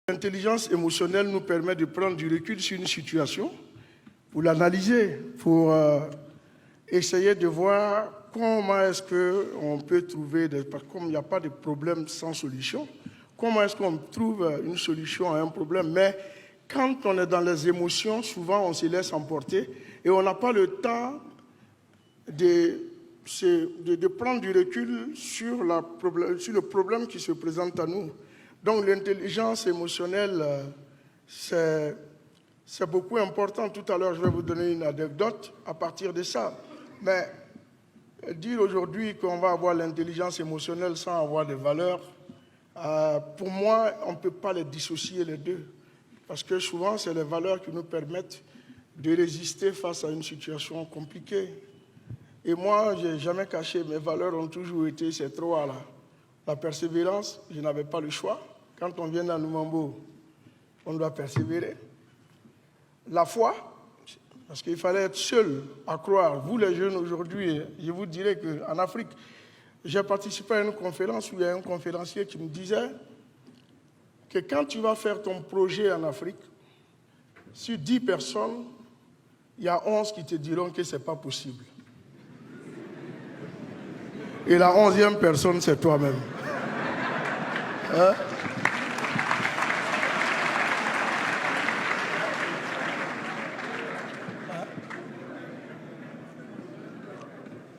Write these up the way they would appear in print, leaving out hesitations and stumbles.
L'intelligence émotionnelle nous permet de prendre du recul sur une situation, pour l'analyser, pour essayer de voir comment est-ce qu'on peut trouver, comme il n'y a pas de problème sans solution, comment est-ce qu'on trouve une solution à un problème. Mais quand on est dans les émotions, souvent on se laisse emporter et on n'a pas le temps de prendre du recul sur le problème qui se présente à nous. Donc l'intelligence émotionnelle, c'est beaucoup important. Tout à l'heure, je vais vous donner une anecdote à partir de ça. Mais dire aujourd'hui qu'on va avoir l'intelligence émotionnelle sans avoir des valeurs, pour moi, on ne peut pas les dissocier les deux. Parce que souvent, c'est les valeurs qui nous permettent de résister face à une situation compliquée. Et moi, je n'ai jamais caché, mes valeurs ont toujours été ces trois-là. La persévérance, je n'avais pas le choix. Quand on vient à Numambo, on doit persévérer. La foi, parce qu'il fallait être seul à croire. Vous les jeunes aujourd'hui, je vous dirais qu'en Afrique, j'ai participé à une conférence où il y a un conférencier qui me disait que quand tu vas faire ton projet en Afrique, sur 10 personnes, il y a 11 qui te diront que ce n'est pas possible. Et la 11e personne, c'est toi-même. Hein?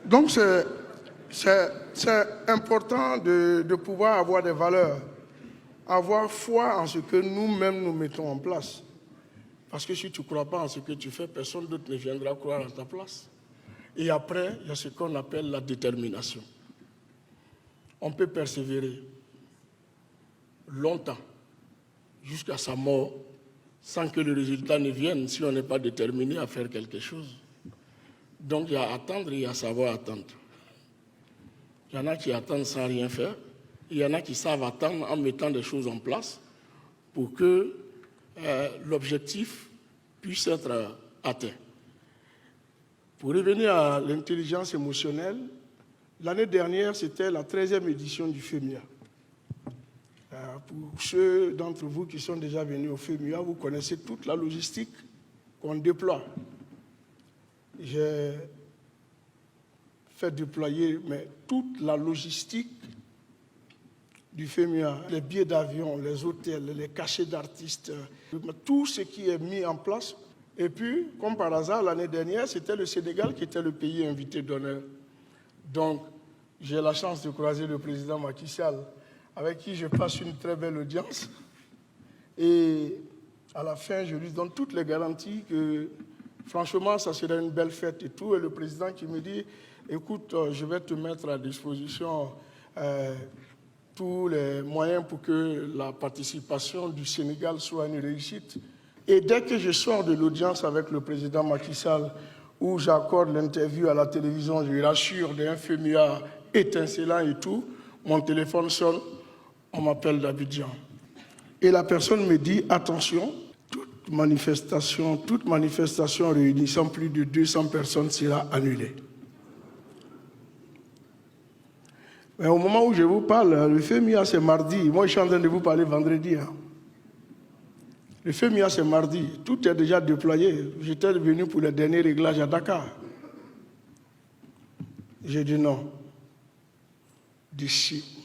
Donc c'est important de pouvoir avoir des valeurs, avoir foi en ce que nous-mêmes nous mettons en place. Parce que si tu ne crois pas en ce que tu fais, personne d'autre ne viendra croire à ta place. Et après, il y a ce qu'on appelle la détermination. On peut persévérer longtemps, jusqu'à sa mort, sans que le résultat ne vienne si on n'est pas déterminé à faire quelque chose. Donc il y a à attendre et il y a à savoir attendre. Il y en a qui attendent sans rien faire, il y en a qui savent attendre en mettant des choses en place pour que l'objectif puisse être atteint. Pour revenir à l'intelligence émotionnelle, l'année dernière, c'était la 13e édition du FEMIA. Pour ceux d'entre vous qui sont déjà venus au FEMIA, vous connaissez toute la logistique qu'on déploie. J'ai fait déployer toute la logistique du FEMIA, les billets d'avion, les hôtels, les cachets d'artistes, tout ce qui est mis en place. Et puis, comme par hasard, l'année dernière, c'était le Sénégal qui était le pays invité d'honneur. Donc, j'ai la chance de croiser le président Macky Sall, avec qui je passe une très belle audience. Et à la fin, je lui donne toutes les garanties que, franchement, ça serait une belle fête et tout. Et le président qui me dit, écoute, je vais te mettre à disposition tous les moyens pour que la participation du Sénégal soit une réussite. Et dès que je sors de l'audience avec le président Macky Sall, où j'accorde l'interview à la télévision, je rassure d'un FEMIA étincelant et tout, mon téléphone sonne, on m'appelle d'Abidjan. Et la personne me dit, attention, toute manifestation réunissant plus de 200 personnes sera annulée. Mais au moment où je vous parle, le FEMIA c'est mardi. Moi je suis en train de vous parler vendredi. Le FEMIA c'est mardi. Tout est déjà déployé. J'étais venu pour les derniers réglages à Dakar. J'ai dit non. D'ici.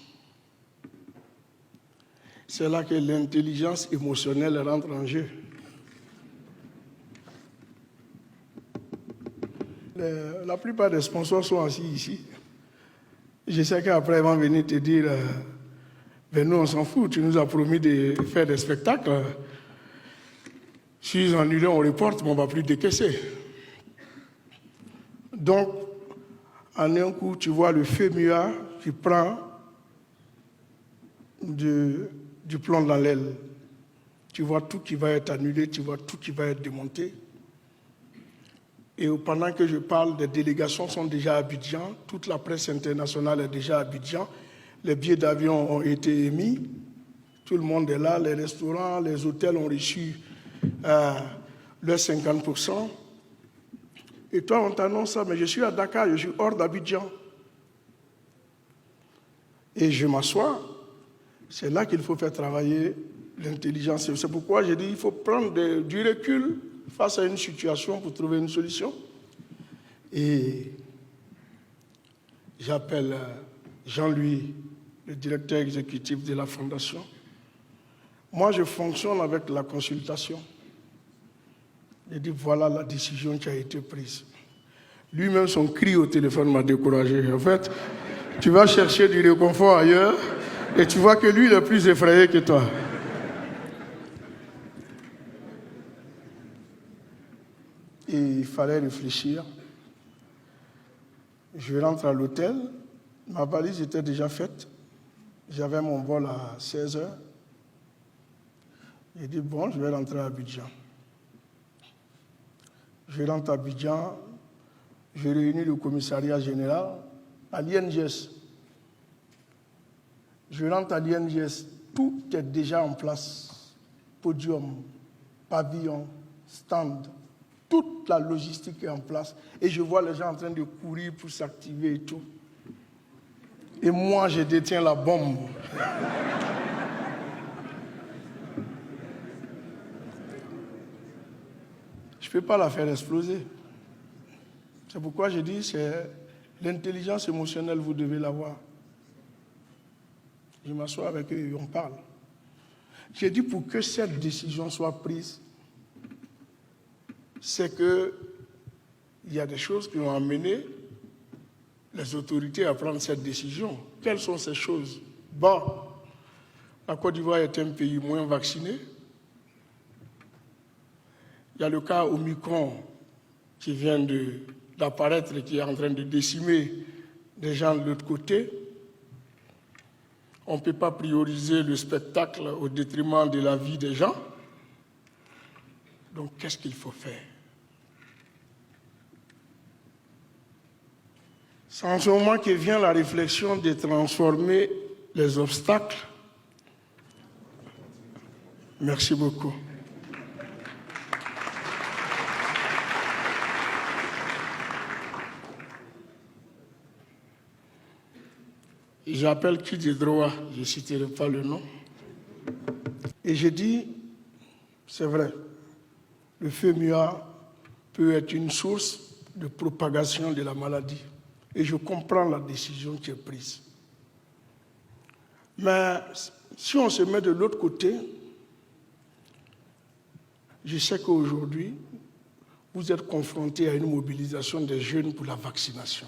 C'est là que l'intelligence émotionnelle rentre en jeu. La plupart des sponsors sont assis ici. Je sais qu'après, ils vont venir te dire ben nous, on s'en fout, tu nous as promis de faire des spectacles. Si ils annulent, on reporte, mais on ne va plus décaisser. Donc, en un coup, tu vois le FEMIA qui prend du plomb dans l'aile. Tu vois tout qui va être annulé, tu vois tout qui va être démonté. Et pendant que je parle, des délégations sont déjà à Abidjan, toute la presse internationale est déjà à Abidjan, les billets d'avion ont été émis, tout le monde est là, les restaurants, les hôtels ont reçu leurs 50%. Et toi, on t'annonce ça, mais je suis à Dakar, je suis hors d'Abidjan. Et je m'assois, c'est là qu'il faut faire travailler l'intelligence. C'est pourquoi j'ai dit qu'il faut prendre du recul face à une situation pour trouver une solution. Et j'appelle Jean-Louis, le directeur exécutif de la Fondation. Moi, je fonctionne avec la consultation. J'ai dit, voilà la décision qui a été prise. Lui-même, son cri au téléphone m'a découragé. En fait, tu vas chercher du réconfort ailleurs et tu vois que lui, il est plus effrayé que toi. Et il fallait réfléchir. Je rentre à l'hôtel. Ma valise était déjà faite. J'avais mon vol à 16h. J'ai dit, bon, je vais rentrer à Abidjan. Je rentre à Abidjan. Je réunis le commissariat général à l'INGS. Je rentre à l'INGS. Tout est déjà en place. Podium, pavillon, stand. Toute la logistique est en place. Et je vois les gens en train de courir pour s'activer et tout. Et moi, je détiens la bombe. Je ne peux pas la faire exploser. C'est pourquoi je dis, c'est l'intelligence émotionnelle, vous devez l'avoir. Je m'assois avec eux et on parle. J'ai dit, pour que cette décision soit prise, c'est qu'il y a des choses qui ont amené les autorités à prendre cette décision. Quelles sont ces choses? Bon, la Côte d'Ivoire est un pays moins vacciné. Il y a le cas Omicron qui vient d'apparaître et qui est en train de décimer des gens de l'autre côté. On ne peut pas prioriser le spectacle au détriment de la vie des gens. Donc, qu'est-ce qu'il faut faire? C'est en ce moment que vient la réflexion de transformer les obstacles. Merci beaucoup. J'appelle qui de droit, je ne citerai pas le nom. Et je dis, c'est vrai, le FEMUA peut être une source de propagation de la maladie. Et je comprends la décision qui est prise. Mais si on se met de l'autre côté, je sais qu'aujourd'hui, vous êtes confrontés à une mobilisation des jeunes pour la vaccination.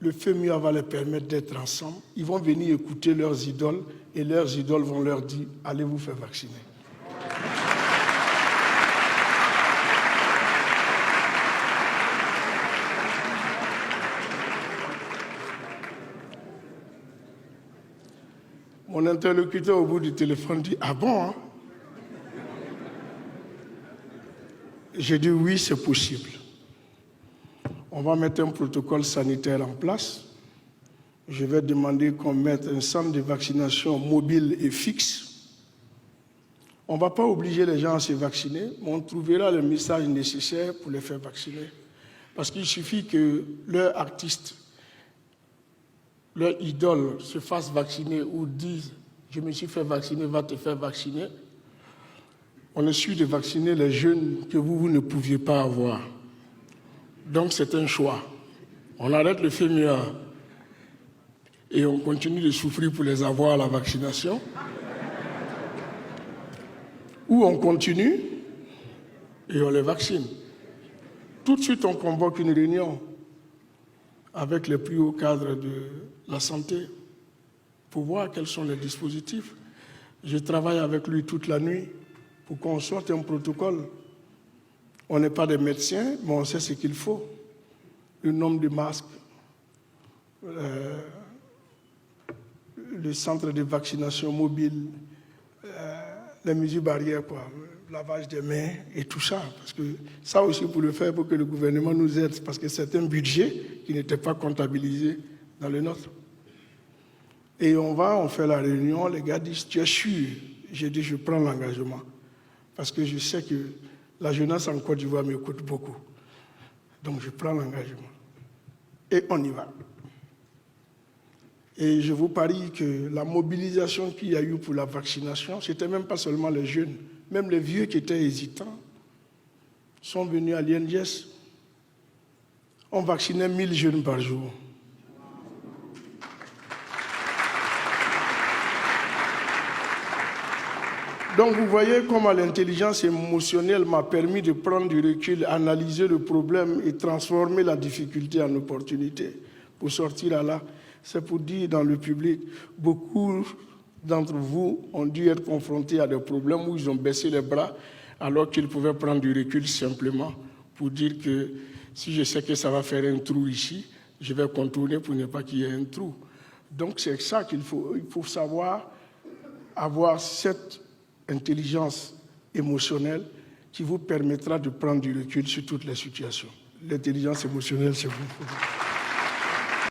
Le FEMUA va leur permettre d'être ensemble. Ils vont venir écouter leurs idoles et leurs idoles vont leur dire « Allez vous faire vacciner ». Mon interlocuteur au bout du téléphone dit « Ah bon hein ?» J'ai dit « Oui, c'est possible. On va mettre un protocole sanitaire en place. Je vais demander qu'on mette un centre de vaccination mobile et fixe. On ne va pas obliger les gens à se vacciner, mais on trouvera le message nécessaire pour les faire vacciner. Parce qu'il suffit que leur artiste, leur idole se fasse vacciner ou disent « Je me suis fait vacciner, va te faire vacciner », on est sûr de vacciner les jeunes que vous ne pouviez pas avoir. Donc c'est un choix. On arrête le FEMUA et on continue de souffrir pour les avoir à la vaccination. Ou on continue et on les vaccine. Tout de suite, on convoque une réunion avec les plus hauts cadres de la santé pour voir quels sont les dispositifs. Je travaille avec lui toute la nuit pour qu'on sorte un protocole. On n'est pas des médecins, mais on sait ce qu'il faut. Le nombre de masques, le centre de vaccination mobile, les mesures barrières, quoi, lavage des mains et tout ça. Parce que ça aussi, pour le faire, pour que le gouvernement nous aide, parce que c'est un budget qui n'était pas comptabilisé dans le nôtre. Et on fait la réunion, les gars disent, tu es sûr? J'ai dit, je prends l'engagement. Parce que je sais que la jeunesse en Côte d'Ivoire m'écoute beaucoup. Donc je prends l'engagement. Et on y va. Et je vous parie que la mobilisation qu'il y a eu pour la vaccination, ce n'était même pas seulement les jeunes, même les vieux qui étaient hésitants sont venus à l'INGS. On vaccinait 1000 jeunes par jour. Donc vous voyez comment l'intelligence émotionnelle m'a permis de prendre du recul, analyser le problème et transformer la difficulté en opportunité pour sortir à là. C'est pour dire dans le public, beaucoup d'entre vous ont dû être confrontés à des problèmes où ils ont baissé les bras alors qu'ils pouvaient prendre du recul simplement pour dire que si je sais que ça va faire un trou ici, je vais contourner pour ne pas qu'il y ait un trou. Donc c'est ça qu'il faut. Il faut savoir avoir cette intelligence émotionnelle qui vous permettra de prendre du recul sur toutes les situations. L'intelligence émotionnelle, c'est vous.